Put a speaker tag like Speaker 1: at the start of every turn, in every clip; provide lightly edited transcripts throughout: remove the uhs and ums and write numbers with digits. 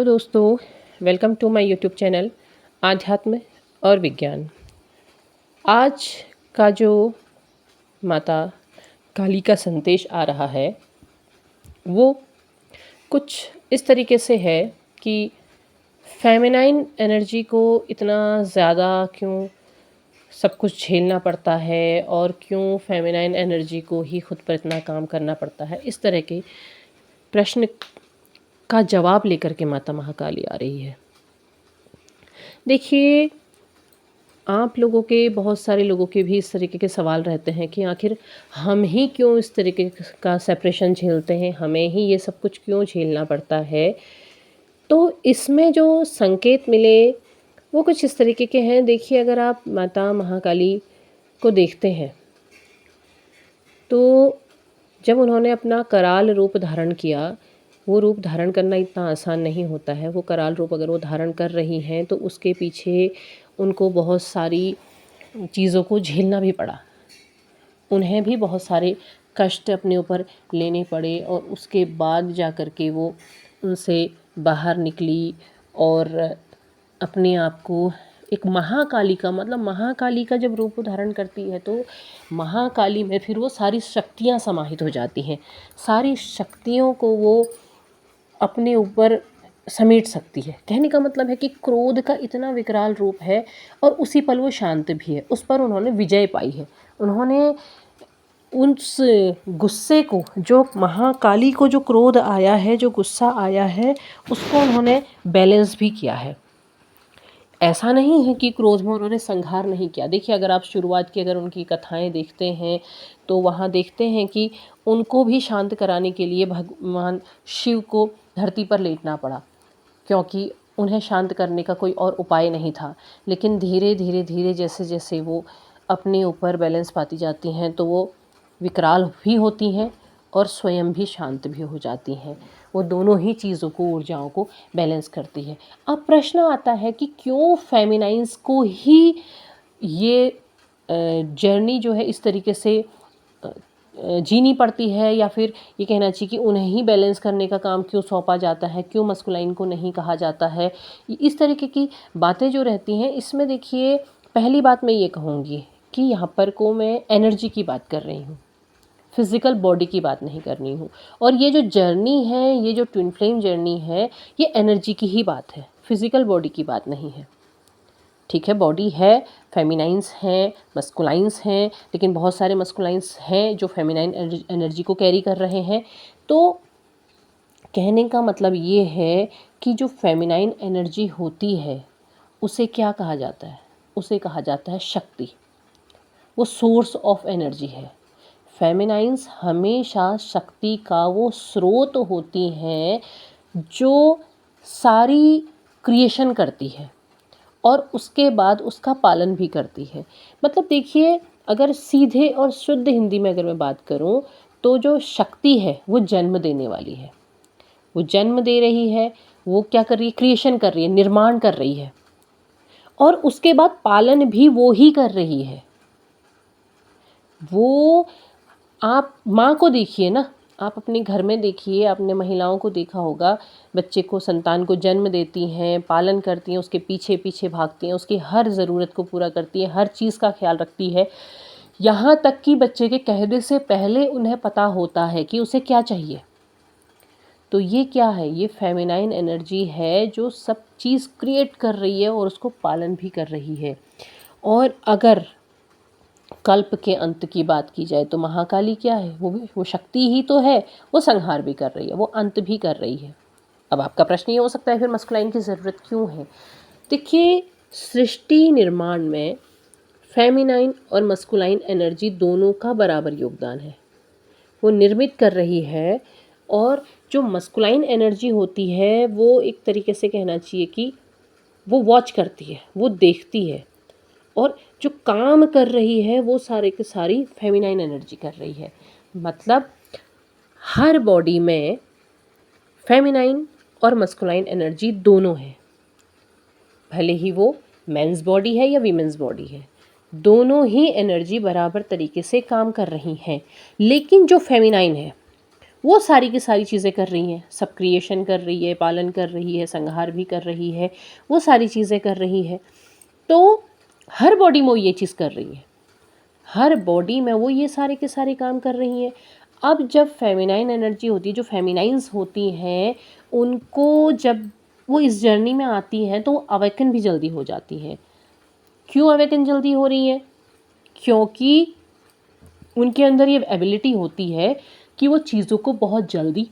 Speaker 1: दोस्तों, welcome to my YouTube channel आध्यात्म और विज्ञान। आज का जो माता काली का संदेश आ रहा है वो कुछ इस तरीके से है कि फेमिनाइन एनर्जी को इतना ज़्यादा क्यों सब कुछ झेलना पड़ता है और क्यों फेमिनाइन एनर्जी को ही खुद पर इतना काम करना पड़ता है। इस तरह के प्रश्न का जवाब लेकर के माता महाकाली आ रही है। देखिए, आप लोगों के बहुत सारे लोगों के भी इस तरीके के सवाल रहते हैं कि आखिर हम ही क्यों इस तरीके का सेपरेशन झेलते हैं, हमें ही ये सब कुछ क्यों झेलना पड़ता है। तो इसमें जो संकेत मिले वो कुछ इस तरीके के हैं। देखिए, अगर आप माता महाकाली को देखते हैं तो जब उन्होंने अपना कराल रूप धारण किया, वो रूप धारण करना इतना आसान नहीं होता है। वो कराल रूप अगर वो धारण कर रही हैं तो उसके पीछे उनको बहुत सारी चीज़ों को झेलना भी पड़ा। उन्हें भी बहुत सारे कष्ट अपने ऊपर लेने पड़े और उसके बाद जा कर के वो उनसे बाहर निकली और अपने आप को एक महाकाली का महाकाली का जब रूप धारण करती है तो महाकाली में फिर वो सारी शक्तियाँ समाहित हो जाती हैं। सारी शक्तियों को वो अपने ऊपर समेट सकती है। कहने का मतलब है कि क्रोध का इतना विकराल रूप है और उसी पल वो शांत भी है। उस पर उन्होंने विजय पाई है। उन्होंने उस गुस्से को, जो महाकाली को जो क्रोध आया है, जो गुस्सा आया है, उसको उन्होंने बैलेंस भी किया है। ऐसा नहीं है कि क्रोध में उन्होंने संहार नहीं किया। देखिए, अगर आप शुरुआत की अगर उनकी कथाएं देखते हैं तो वहाँ देखते हैं कि उनको भी शांत कराने के लिए भगवान शिव को धरती पर लेटना पड़ा, क्योंकि उन्हें शांत करने का कोई और उपाय नहीं था। लेकिन धीरे धीरे धीरे जैसे जैसे वो अपने ऊपर बैलेंस पाती जाती हैं तो वो विकराल भी होती हैं और स्वयं भी शांत भी हो जाती हैं। वो दोनों ही चीज़ों को, ऊर्जाओं को बैलेंस करती है। अब प्रश्न आता है कि क्यों फेमिनाइन्स को ही ये जर्नी जो है इस तरीके से जीनी पड़ती है, या फिर ये कहना चाहिए कि उन्हें ही बैलेंस करने का काम क्यों सौंपा जाता है, क्यों मस्कुलाइन को नहीं कहा जाता है। इस तरीके की बातें जो रहती हैं इसमें देखिए, पहली बात मैं ये कहूँगी कि यहाँ पर को मैं एनर्जी की बात कर रही हूँ, फिज़िकल बॉडी की बात नहीं करनी हूँ। और ये जो जर्नी है, ये जो ट्विन फ्लेम जर्नी है, ये एनर्जी की ही बात है, फिज़िकल बॉडी की बात नहीं है। ठीक है, बॉडी है, फेमिनाइन्स हैं, मस्कुलाइन्स हैं, लेकिन बहुत सारे मस्कुलाइन्स हैं जो फेमिनाइन एनर्जी को कैरी कर रहे हैं। तो कहने का मतलब ये है कि जो फेमिनाइन एनर्जी होती है उसे क्या कहा जाता है? उसे कहा जाता है शक्ति। वो सोर्स ऑफ एनर्जी है। फेमिनाइन्स हमेशा शक्ति का वो स्रोत होती हैं जो सारी क्रिएशन करती है और उसके बाद उसका पालन भी करती है। मतलब देखिए, अगर सीधे और शुद्ध हिंदी में अगर मैं बात करूं तो जो शक्ति है वो जन्म देने वाली है। वो जन्म दे रही है, वो क्या कर रही है? क्रिएशन कर रही है, निर्माण कर रही है, और उसके बाद पालन भी वो ही कर रही है। वो, आप माँ को देखिए ना, आप अपने घर में देखिए, आपने महिलाओं को देखा होगा, बच्चे को, संतान को जन्म देती हैं, पालन करती हैं, उसके पीछे पीछे भागती हैं, उसकी हर ज़रूरत को पूरा करती हैं, हर चीज़ का ख्याल रखती है। यहाँ तक कि बच्चे के कहने से पहले उन्हें पता होता है कि उसे क्या चाहिए। तो ये क्या है? ये फेमिनाइन एनर्जी है जो सब चीज़ क्रिएट कर रही है और उसको पालन भी कर रही है। और अगर कल्प के अंत की बात की जाए तो महाकाली क्या है? वो शक्ति ही तो है। वो संहार भी कर रही है, वो अंत भी कर रही है। अब आपका प्रश्न ये हो सकता है, फिर मस्कुलाइन की ज़रूरत क्यों है? देखिए, सृष्टि निर्माण में फेमिनाइन और मस्कुलाइन एनर्जी दोनों का बराबर योगदान है। वो निर्मित कर रही है, और जो मस्कुलाइन एनर्जी होती है वो एक तरीके से कहना चाहिए कि वो वॉच करती है, वो देखती है, और जो काम कर रही है वो सारे के सारी फेमिनाइन एनर्जी कर रही है। मतलब हर बॉडी में फेमिनाइन और मस्कुलाइन एनर्जी दोनों है, भले ही वो मेंस बॉडी है या वीमेंस बॉडी है, दोनों ही एनर्जी बराबर तरीके से काम कर रही हैं। लेकिन जो फेमिनाइन है वो सारी की सारी चीज़ें कर रही हैं, सब क्रिएशन कर रही है, पालन कर रही है, संहार भी कर रही है, वो सारी चीज़ें कर रही है। तो हर बॉडी में वो ये चीज़ कर रही है, हर बॉडी में वो ये सारे के सारे काम कर रही हैं। अब जब फेमिनाइन एनर्जी होती है, जो फेमिनाइन्स होती हैं, उनको जब वो इस जर्नी में आती हैं तो अवेकन भी जल्दी हो जाती हैं। क्यों अवेकन जल्दी हो रही है? क्योंकि उनके अंदर ये एबिलिटी होती है कि वो चीज़ों को बहुत जल्दी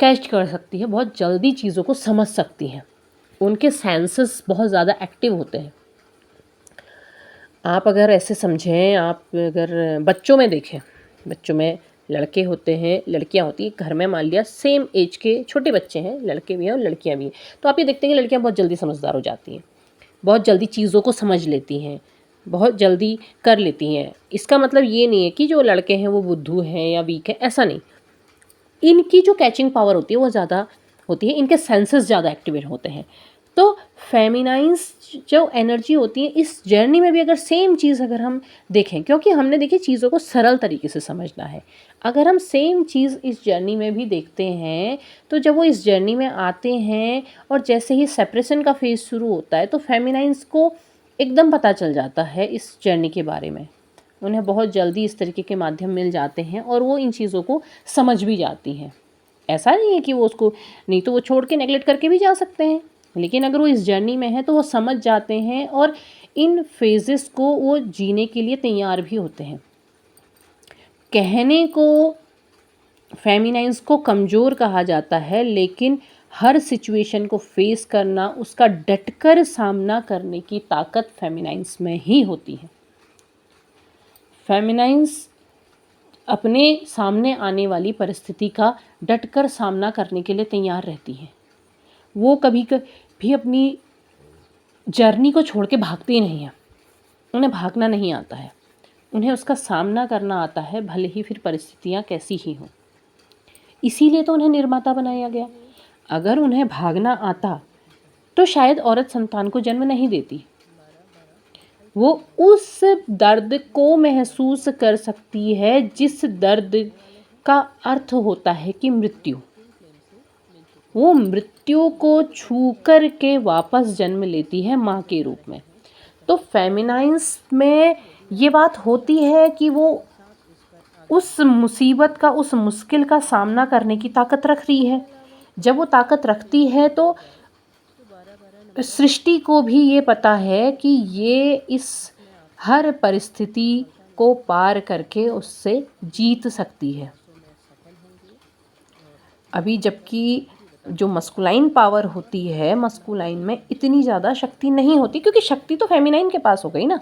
Speaker 1: कैच कर सकती है, बहुत जल्दी चीज़ों को समझ सकती हैं। उनके सेंसेस बहुत ज़्यादा एक्टिव होते हैं। आप अगर ऐसे समझें, आप अगर बच्चों में देखें, बच्चों में लड़के होते हैं, लड़कियां होती हैं, घर में मान लिया सेम एज के छोटे बच्चे हैं, लड़के भी हैं और लड़कियां भी हैं, तो आप ये देखते हैं कि लड़कियां बहुत जल्दी समझदार हो जाती हैं, बहुत जल्दी चीज़ों को समझ लेती हैं, बहुत जल्दी कर लेती हैं। इसका मतलब ये नहीं है कि जो लड़के हैं वो बुद्धू हैं या वीक है, ऐसा नहीं। इनकी जो कैचिंग पावर होती है वो ज़्यादा होती है, इनके सेंसेस ज़्यादा एक्टिवेट होते हैं। तो फेमिनाइन्स जो एनर्जी होती है इस जर्नी में भी अगर सेम चीज़ अगर हम देखें, क्योंकि हमने देखिए चीज़ों को सरल तरीके से समझना है, अगर हम सेम चीज़ इस जर्नी में भी देखते हैं तो जब वो इस जर्नी में आते हैं और जैसे ही सेपरेशन का फेज़ शुरू होता है तो फेमिनाइन्स को एकदम पता चल जाता है इस जर्नी के बारे में। उन्हें बहुत जल्दी इस तरीके के माध्यम मिल जाते हैं और वो इन चीज़ों को समझ भी जाती हैं। ऐसा नहीं है कि वो उसको, नहीं तो वो छोड़ के नेगलेक्ट करके भी जा सकते हैं, लेकिन अगर वो इस जर्नी में है तो वो समझ जाते हैं और इन फेजेस को वो जीने के लिए तैयार भी होते हैं। कहने को फेमिनाइन्स को कमज़ोर कहा जाता है, लेकिन हर सिचुएशन को फेस करना, उसका डटकर सामना करने की ताकत फेमिनाइन्स में ही होती है। फेमिनाइन्स अपने सामने आने वाली परिस्थिति का डटकर सामना करने के लिए तैयार रहती हैं। वो कभी भी अपनी जर्नी को छोड़ के भागती नहीं हैं। उन्हें भागना नहीं आता है, उन्हें उसका सामना करना आता है, भले ही फिर परिस्थितियाँ कैसी ही हों। इसीलिए तो उन्हें निर्माता बनाया गया। अगर उन्हें भागना आता तो शायद औरत संतान को जन्म नहीं देती। वो उस दर्द को महसूस कर सकती है जिस दर्द का अर्थ होता है कि मृत्यु। वो मृत्यु को छू कर के वापस जन्म लेती है माँ के रूप में। तो फेमिनाइन्स में ये बात होती है कि वो उस मुसीबत का, उस मुश्किल का सामना करने की ताकत रख रही है। जब वो ताकत रखती है तो सृष्टि को भी ये पता है कि ये इस हर परिस्थिति को पार करके उससे जीत सकती है। अभी जबकि जो मस्कुलाइन पावर होती है, मस्कुलाइन में इतनी ज़्यादा शक्ति नहीं होती, क्योंकि शक्ति तो फेमिनाइन के पास हो गई ना,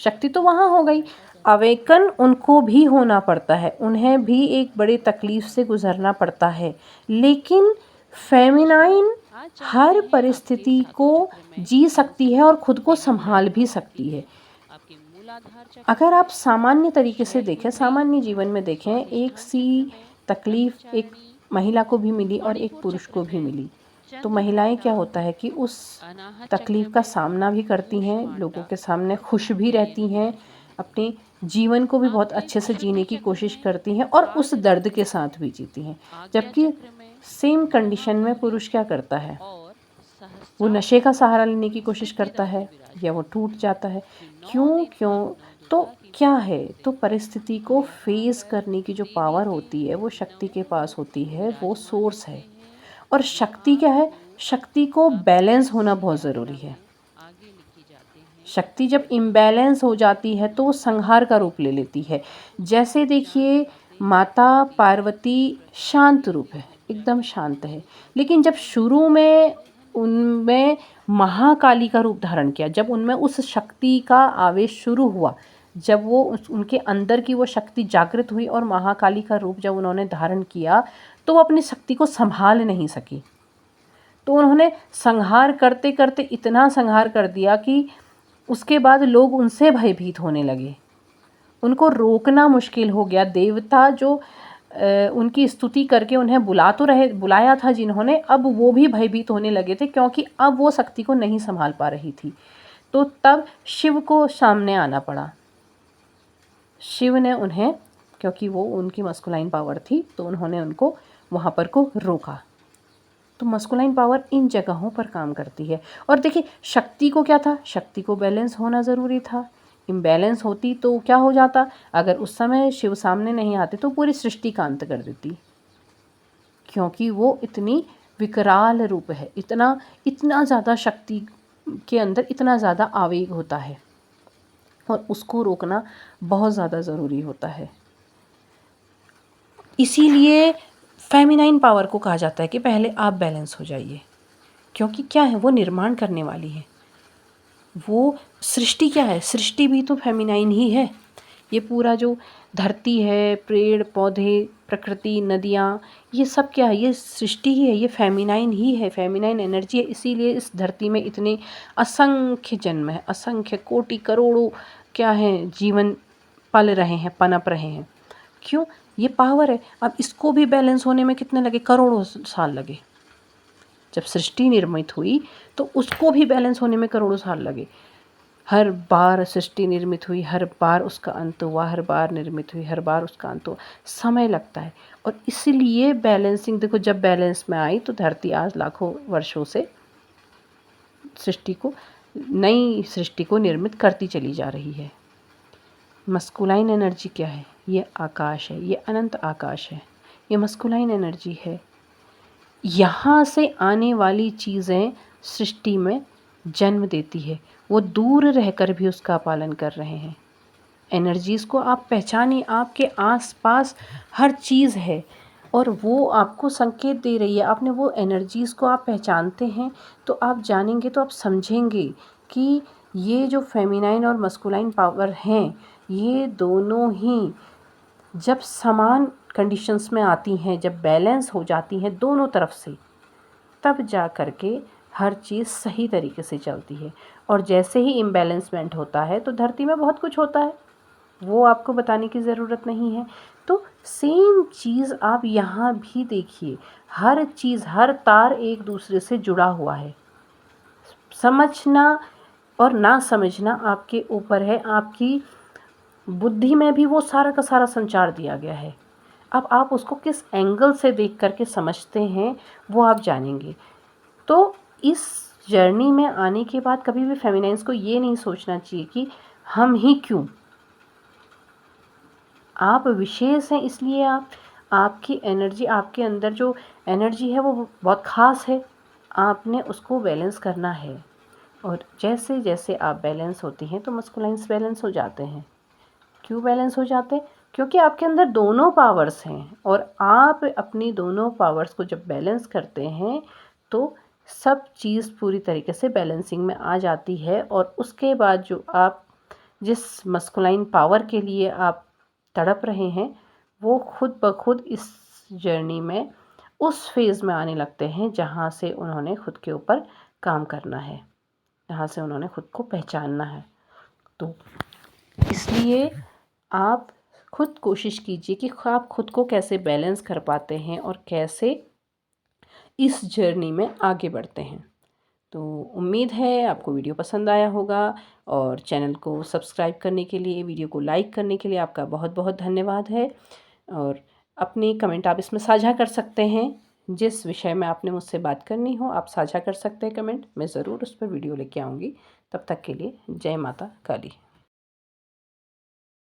Speaker 1: शक्ति तो वहाँ हो गई। अवेकन उनको भी होना पड़ता है, उन्हें भी एक बड़ी तकलीफ़ से गुज़रना पड़ता है, लेकिन फेमिनाइन हर परिस्थिति को जी सकती है और खुद को संभाल भी सकती है। अगर आप सामान्य तरीके से देखें, सामान्य जीवन में देखें, एक सी तकलीफ़ एक महिला को भी मिली और एक पुरुष को भी मिली, तो महिलाएं क्या होता है कि उस तकलीफ़ का सामना भी करती हैं, लोगों के सामने खुश भी रहती हैं, अपने जीवन को भी बहुत अच्छे से जीने की कोशिश करती हैं और उस दर्द के साथ भी जीती हैं। जबकि सेम कंडीशन में पुरुष क्या करता है, वो नशे का सहारा लेने की कोशिश करता है या वो टूट जाता है। क्यों? तो क्या है, तो परिस्थिति को फेस करने की जो पावर होती है वो शक्ति के पास होती है, वो सोर्स है। और शक्ति क्या है, शक्ति को बैलेंस होना बहुत ज़रूरी है। शक्ति जब इम्बैलेंस हो जाती है तो वो संहार का रूप ले लेती है। जैसे देखिए, माता पार्वती शांत रूप है, एकदम शांत है, लेकिन जब शुरू में उनमें महाकाली का रूप धारण किया, जब उनमें उस शक्ति का आवेश शुरू हुआ, जब वो उनके अंदर की वो शक्ति जागृत हुई और महाकाली का रूप जब उन्होंने धारण किया, तो वो अपनी शक्ति को संभाल नहीं सकी। तो उन्होंने संहार करते करते इतना संहार कर दिया कि उसके बाद लोग उनसे भयभीत होने लगे, उनको रोकना मुश्किल हो गया। देवता जो उनकी स्तुति करके उन्हें बुलाया था जिन्होंने, अब वो भी भयभीत होने लगे थे, क्योंकि अब वो शक्ति को नहीं संभाल पा रही थी। तो तब शिव को सामने आना पड़ा, शिव ने उन्हें क्योंकि वो उनकी मस्कुलाइन पावर थी, तो उन्होंने उनको वहाँ पर को रोका। तो मस्कुलाइन पावर इन जगहों पर काम करती है। और देखिए शक्ति को क्या था, शक्ति को बैलेंस होना ज़रूरी था। इम्बैलेंस होती तो क्या हो जाता, अगर उस समय शिव सामने नहीं आते तो पूरी सृष्टि का अंत कर देती, क्योंकि वो इतनी विकराल रूप है, इतना ज़्यादा शक्ति के अंदर इतना ज़्यादा आवेग होता है और उसको रोकना बहुत ज़्यादा ज़रूरी होता है। इसीलिए फेमिनाइन पावर को कहा जाता है कि पहले आप बैलेंस हो जाइए, क्योंकि क्या है, वो निर्माण करने वाली है। वो सृष्टि क्या है, सृष्टि भी तो फेमिनाइन ही है। ये पूरा जो धरती है, पेड़ पौधे, प्रकृति, नदियाँ, ये सब क्या है, ये सृष्टि ही है, ये फेमिनाइन ही है, फेमिनाइन एनर्जी है। इसीलिए इस धरती में इतने असंख्य जन्म है, असंख्य कोटि करोड़ों क्या है जीवन पल रहे हैं, पनप रहे हैं। क्यों, ये पावर है। अब इसको भी बैलेंस होने में कितने लगे, करोड़ों साल लगे। जब सृष्टि निर्मित हुई तो उसको भी बैलेंस होने में करोड़ों साल लगे। हर बार सृष्टि निर्मित हुई, हर बार उसका अंत हुआ, हर बार निर्मित हुई, हर बार उसका अंत हुआ, समय लगता है। और इसलिए बैलेंसिंग, देखो जब बैलेंस में आई तो धरती आज लाखों वर्षों से सृष्टि को, नई सृष्टि को निर्मित करती चली जा रही है। मस्कुलाइन एनर्जी क्या है, ये आकाश है, ये अनंत आकाश है, ये मस्कुलाइन एनर्जी है। यहाँ से आने वाली चीज़ें सृष्टि में जन्म देती है, वो दूर रहकर भी उसका पालन कर रहे हैं। एनर्जीज़ को आप पहचानिए, आपके आसपास हर चीज़ है और वो आपको संकेत दे रही है। आपने वो एनर्जीज़ को आप पहचानते हैं तो आप जानेंगे, तो आप समझेंगे कि ये जो फेमिनाइन और मस्कुलाइन पावर हैं, ये दोनों ही जब समान कंडीशंस में आती हैं, जब बैलेंस हो जाती हैं दोनों तरफ से, तब जा कर के हर चीज़ सही तरीके से चलती है। और जैसे ही इम्बैलेंसमेंट होता है तो धरती में बहुत कुछ होता है, वो आपको बताने की ज़रूरत नहीं है। तो सेम चीज़ आप यहाँ भी देखिए, हर चीज़, हर तार एक दूसरे से जुड़ा हुआ है। समझना और ना समझना आपके ऊपर है, आपकी बुद्धि में भी वो सारा का सारा संचार दिया गया है। अब आप उसको किस एंगल से देख कर के समझते हैं वो आप जानेंगे। तो इस जर्नी में आने के बाद कभी भी फेमिनाइन्स को ये नहीं सोचना चाहिए कि हम ही क्यों, आप विशेष हैं, इसलिए आपकी एनर्जी, आपके अंदर जो एनर्जी है वो बहुत ख़ास है, आपने उसको बैलेंस करना है। और जैसे जैसे आप बैलेंस होती हैं तो मस्कुलाइन्स बैलेंस हो जाते हैं। क्यों बैलेंस हो जाते हैं, क्योंकि आपके अंदर दोनों पावर्स हैं और आप अपनी दोनों पावर्स को जब बैलेंस करते हैं तो सब चीज़ पूरी तरीके से बैलेंसिंग में आ जाती है। और उसके बाद जो आप जिस मस्कुलाइन पावर के लिए आप तड़प रहे हैं, वो खुद ब खुद इस जर्नी में उस फेज़ में आने लगते हैं जहाँ से उन्होंने खुद के ऊपर काम करना है, जहाँ से उन्होंने खुद को पहचानना है। तो इसलिए आप खुद कोशिश कीजिए कि आप खुद को कैसे बैलेंस कर पाते हैं और कैसे इस जर्नी में आगे बढ़ते हैं। तो उम्मीद है आपको वीडियो पसंद आया होगा और चैनल को सब्सक्राइब करने के लिए, वीडियो को लाइक करने के लिए आपका बहुत बहुत धन्यवाद है। और अपनी कमेंट आप इसमें साझा कर सकते हैं, जिस विषय में आपने मुझसे बात करनी हो आप साझा कर सकते हैं कमेंट, मैं ज़रूर उस पर वीडियो लेके आऊँगी। तब तक के लिए जय माता काली।